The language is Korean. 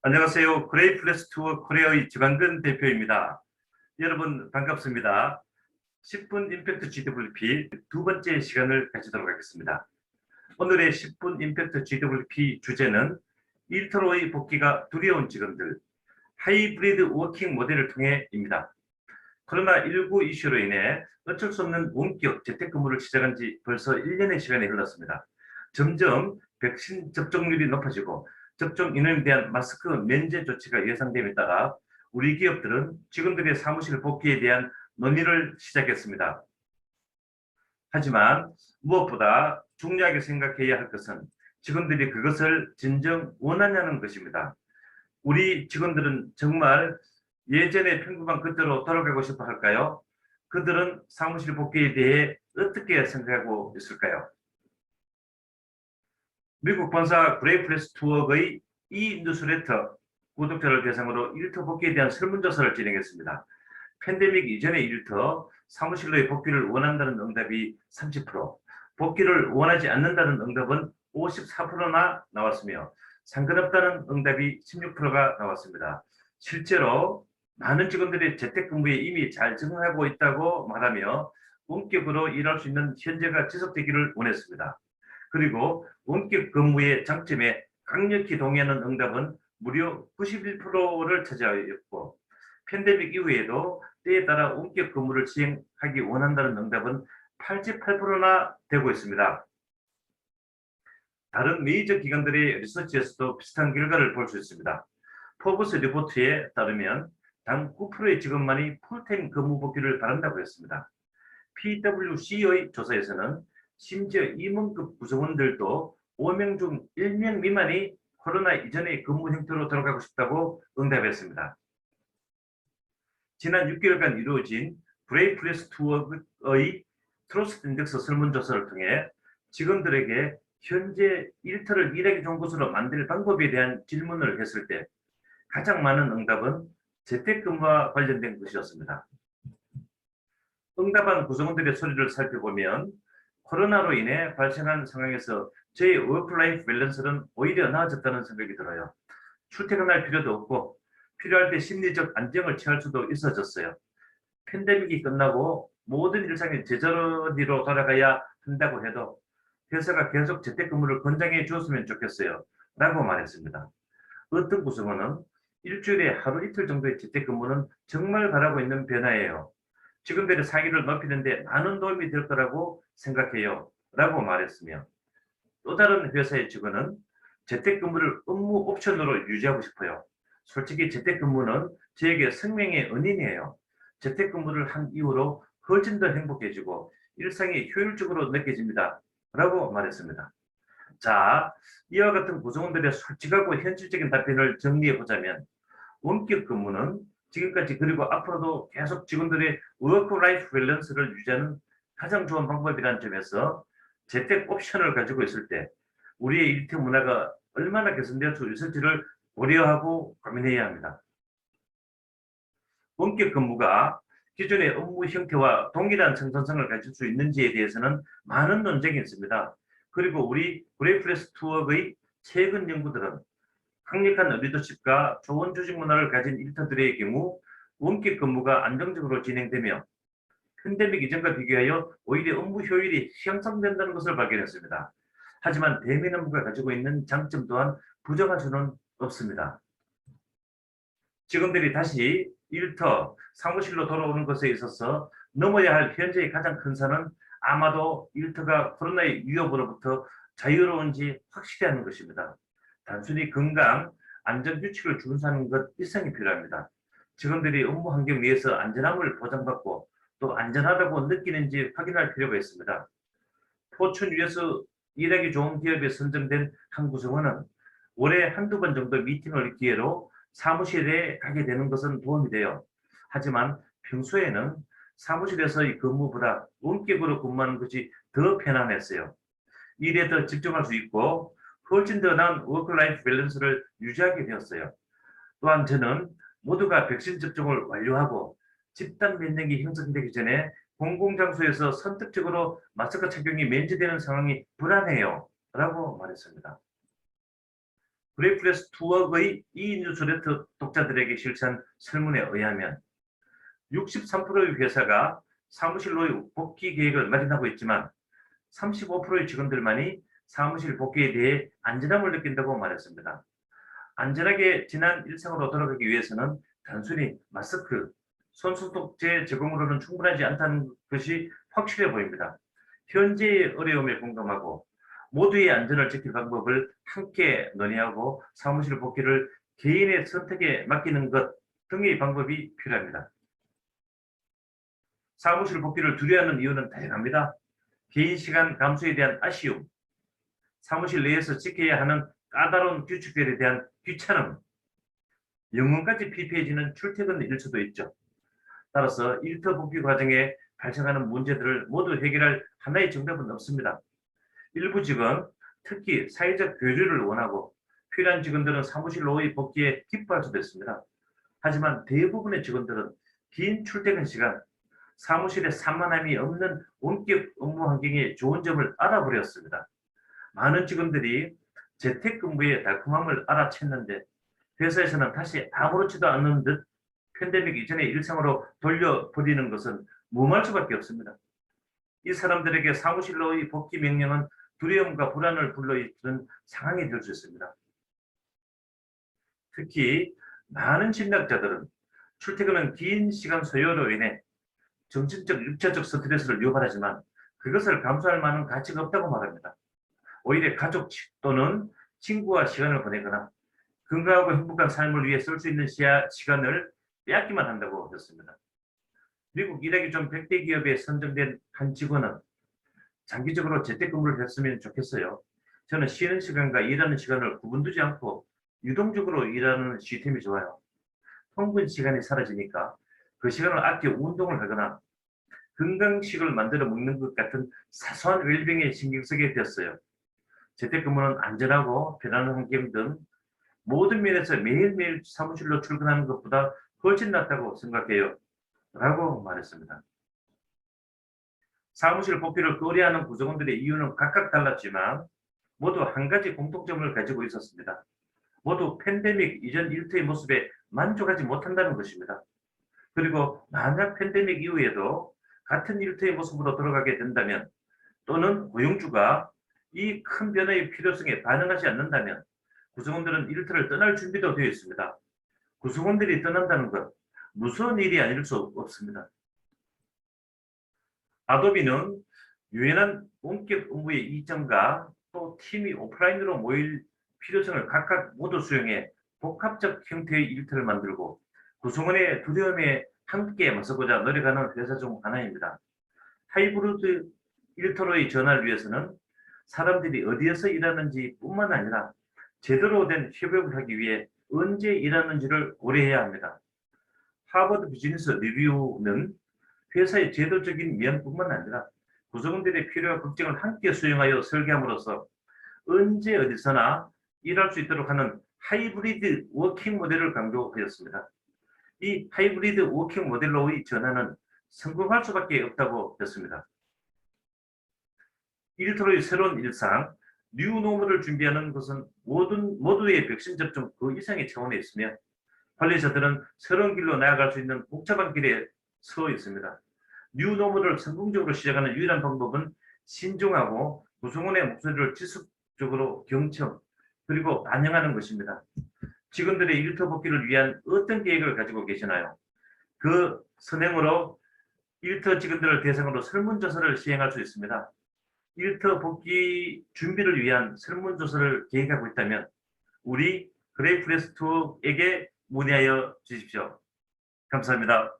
안녕하세요. 그레이플레스 투어 코리아의 주강근 대표입니다. 여러분 반갑습니다. 10분 임팩트 GWP 두 번째 시간을 가지도록 하겠습니다. 오늘의 10분 임팩트 GWP 주제는 일터로의 복귀가 두려운 직원들, 하이브리드 워킹 모델을 통해입니다. 코로나19 이슈로 인해 어쩔 수 없는 원격 재택근무를 시작한 지 벌써 1년의 시간이 흘렀습니다. 점점 백신 접종률이 높아지고 접종 인원에 대한 마스크 면제 조치가 예상됨에 따라 우리 기업들은 직원들의 사무실 복귀에 대한 논의를 시작했습니다. 하지만 무엇보다 중요하게 생각해야 할 것은 직원들이 그것을 진정 원하냐는 것입니다. 우리 직원들은 정말 예전의 평범한 그때로 돌아가고 싶어 할까요? 그들은 사무실 복귀에 대해 어떻게 생각하고 있을까요? 미국 본사 그레이플레스 투어의 이 뉴스레터 구독자를 대상으로 일터 복귀에 대한 설문조사를 진행했습니다. 팬데믹 이전의 일터 사무실로의 복귀를 원한다는 응답이 30%, 복귀를 원하지 않는다는 응답은 54%나 나왔으며 상관없다는 응답이 16%가 나왔습니다. 실제로 많은 직원들이 재택근무에 이미 잘 적응하고 있다고 말하며 원격으로 일할 수 있는 현재가 지속되기를 원했습니다. 그리고 원격 근무의 장점에 강력히 동의하는 응답은 무려 91%를 차지하였고, 팬데믹 이후에도 때에 따라 원격 근무를 시행하기 원한다는 응답은 88%나 되고 있습니다. 다른 메이저 기관들의 리서치에서도 비슷한 결과를 볼 수 있습니다. 포브스 리포트에 따르면 단 9%의 직원만이 풀타임 근무 복귀를 바란다고 했습니다. PwC의 조사에서는 심지어 임원급 구성원들도 5명 중 1명 미만이 코로나 이전의 근무 형태로 돌아가고 싶다고 응답했습니다. 지난 6개월간 이루어진 그레이플레스 투어의 트러스트 인덱스 설문조사를 통해 직원들에게 현재 일터를 일하기 좋은 곳으로 만들 방법에 대한 질문을 했을 때 가장 많은 응답은 재택근무와 관련된 것이었습니다. 응답한 구성원들의 소리를 살펴보면 코로나로 인해 발생한 상황에서 저희 워크라이프 밸런스는 오히려 나아졌다는 생각이 들어요. 출퇴근할 필요도 없고 필요할 때 심리적 안정을 취할 수도 있어졌어요. 팬데믹이 끝나고 모든 일상이 제자리로 돌아가야 한다고 해도 회사가 계속 재택근무를 권장해 주었으면 좋겠어요 라고 말했습니다. 어떤 구성원은 일주일에 하루 이틀 정도의 재택근무는 정말 바라고 있는 변화예요. 직원들의 사기를 높이는 데 많은 도움이 될 거라고 생각해요 라고 말했으며, 또 다른 회사의 직원은 재택근무를 업무 옵션으로 유지하고 싶어요. 솔직히 재택근무는 저에게 생명의 은인이에요. 재택근무를 한 이후로 훨씬 더 행복해지고 일상이 효율적으로 느껴집니다 라고 말했습니다. 자, 이와 같은 구성원들의 솔직하고 현실적인 답변을 정리해보자면, 원격 근무는 지금까지 그리고 앞으로도 계속 직원들의 워크라이프 밸런스를 유지하는 가장 좋은 방법이라는 점에서 재택 옵션을 가지고 있을 때 우리의 일터 문화가 얼마나 개선될 수 있을지를 고려하고 고민해야 합니다. 원격 근무가 기존의 업무 형태와 동일한 생산성을 가질 수 있는지에 대해서는 많은 논쟁이 있습니다. 그리고 우리 그레이플레스 투어의 최근 연구들은 강력한 리더십과 좋은 조직 문화를 가진 일터들의 경우 원격 근무가 안정적으로 진행되며 팬데믹 이전과 비교하여 오히려 업무 효율이 향상된다는 것을 발견했습니다. 하지만 대면 업무가 가지고 있는 장점 또한 부정할 수는 없습니다. 직원들이 다시 일터, 사무실로 돌아오는 것에 있어서 넘어야 할 현재의 가장 큰 산은 아마도 일터가 코로나의 위협으로부터 자유로운지 확실히 하는 것입니다. 단순히 건강, 안전 규칙을 준수하는 것 이상이 필요합니다. 직원들이 업무 환경 내에서 안전함을 보장받고 또 안전하다고 느끼는지 확인할 필요가 있습니다. 포춘 위에서 일하기 좋은 기업에 선정된 한 구성원은 올해 한두 번 정도 미팅을 기회로 사무실에 가게 되는 것은 도움이 돼요. 하지만 평소에는 사무실에서의 근무보다 원격으로 근무하는 것이 더 편안했어요. 일에 더 집중할 수 있고 훨씬 더 나은 워크라이프 밸런스를 유지하게 되었어요. 또한 저는 모두가 백신 접종을 완료하고 집단 면역이 형성되기 전에 공공장소에서 선택적으로 마스크 착용이 면제되는 상황이 불안해요 라고 말했습니다. 브레이프레스 투어의 이 뉴스레터 독자들에게 실시한 설문에 의하면 63%의 회사가 사무실로의 복귀 계획을 마련하고 있지만 35%의 직원들만이 사무실 복귀에 대해 안전함을 느낀다고 말했습니다. 안전하게 지난 일상으로 돌아가기 위해서는 단순히 마스크, 손소독제 제공으로는 충분하지 않다는 것이 확실해 보입니다. 현재의 어려움에 공감하고 모두의 안전을 지킬 방법을 함께 논의하고 사무실 복귀를 개인의 선택에 맡기는 것 등의 방법이 필요합니다. 사무실 복귀를 두려워하는 이유는 다양합니다. 개인 시간 감소에 대한 아쉬움, 사무실 내에서 지켜야 하는 까다로운 규칙들에 대한 귀찮음, 영혼까지 피폐해지는 출퇴근 일수도 있죠. 따라서 일터 복귀 과정에 발생하는 문제들을 모두 해결할 하나의 정답은 없습니다. 일부 직원, 특히 사회적 교류를 원하고 필요한 직원들은 사무실로의 복귀에 기뻐할 수도 있습니다. 하지만 대부분의 직원들은 긴 출퇴근 시간, 사무실에 산만함이 없는 원격 업무 환경의 좋은 점을 알아버렸습니다. 많은 직원들이 재택근무의 달콤함을 알아챘는데 회사에서는 다시 아무렇지도 않은 듯 팬데믹 이전의 일상으로 돌려버리는 것은 무모할 수밖에 없습니다. 이 사람들에게 사무실로의 복귀 명령은 두려움과 불안을 불러일으키는 상황이 될 수 있습니다. 특히 많은 심리학자들은 출퇴근은 긴 시간 소요로 인해 정신적, 육체적 스트레스를 유발하지만 그것을 감수할 만한 가치가 없다고 말합니다. 오히려 가족 또는 친구와 시간을 보내거나 건강하고 행복한 삶을 위해 쓸 수 있는 시간을 빼앗기만 한다고 했습니다. 미국 일하기 전 100대 기업에 선정된 한 직원은 장기적으로 재택근무를 했으면 좋겠어요. 저는 쉬는 시간과 일하는 시간을 구분두지 않고 유동적으로 일하는 시스템이 좋아요. 통근 시간이 사라지니까 그 시간을 아껴 운동을 하거나 건강식을 만들어 먹는 것 같은 사소한 웰빙에 신경 쓰게 되었어요. 재택근무는 안전하고 편안한 환경 등 모든 면에서 매일매일 사무실로 출근하는 것보다 훨씬 낫다고 생각해요. 라고 말했습니다. 사무실 복귀를 꺼려하는 구성원들의 이유는 각각 달랐지만 모두 한 가지 공통점을 가지고 있었습니다. 모두 팬데믹 이전 일터의 모습에 만족하지 못한다는 것입니다. 그리고 만약 팬데믹 이후에도 같은 일터의 모습으로 돌아가게 된다면 또는 고용주가 이 큰 변화의 필요성에 반응하지 않는다면 구성원들은 일터를 떠날 준비도 되어 있습니다. 구성원들이 떠난다는 것, 무서운 일이 아닐 수 없습니다. 아도비는 유연한 원격 업무의 이점과 또 팀이 오프라인으로 모일 필요성을 각각 모두 수용해 복합적 형태의 일터를 만들고 구성원의 두려움에 함께 맞서고자 노력하는 회사 중 하나입니다. 하이브리드 일터로의 전환을 위해서는 사람들이 어디에서 일하는지 뿐만 아니라 제대로 된 협업을 하기 위해 언제 일하는지를 고려해야 합니다. 하버드 비즈니스 리뷰는 회사의 제도적인 면뿐만 아니라 구성원들의 필요와 걱정을 함께 수용하여 설계함으로써 언제 어디서나 일할 수 있도록 하는 하이브리드 워킹 모델을 강조하였습니다. 이 하이브리드 워킹 모델로의 전환은 성공할 수밖에 없다고 했습니다. 일터로의 새로운 일상, 뉴노멀을 준비하는 것은 모두의 백신 접종 그 이상의 차원에 있으며 관리자들은 새로운 길로 나아갈 수 있는 복잡한 길에 서 있습니다. 뉴노멀을 성공적으로 시작하는 유일한 방법은 신중하고 구성원의 목소리를 지속적으로 경청 그리고 반영하는 것입니다. 직원들의 일터 복귀를 위한 어떤 계획을 가지고 계시나요? 그 선행으로 일터 직원들을 대상으로 설문조사를 시행할 수 있습니다. 일터 복귀 준비를 위한 설문조사를 계획하고 있다면 우리 그레이프레스 투어에게 문의하여 주십시오. 감사합니다.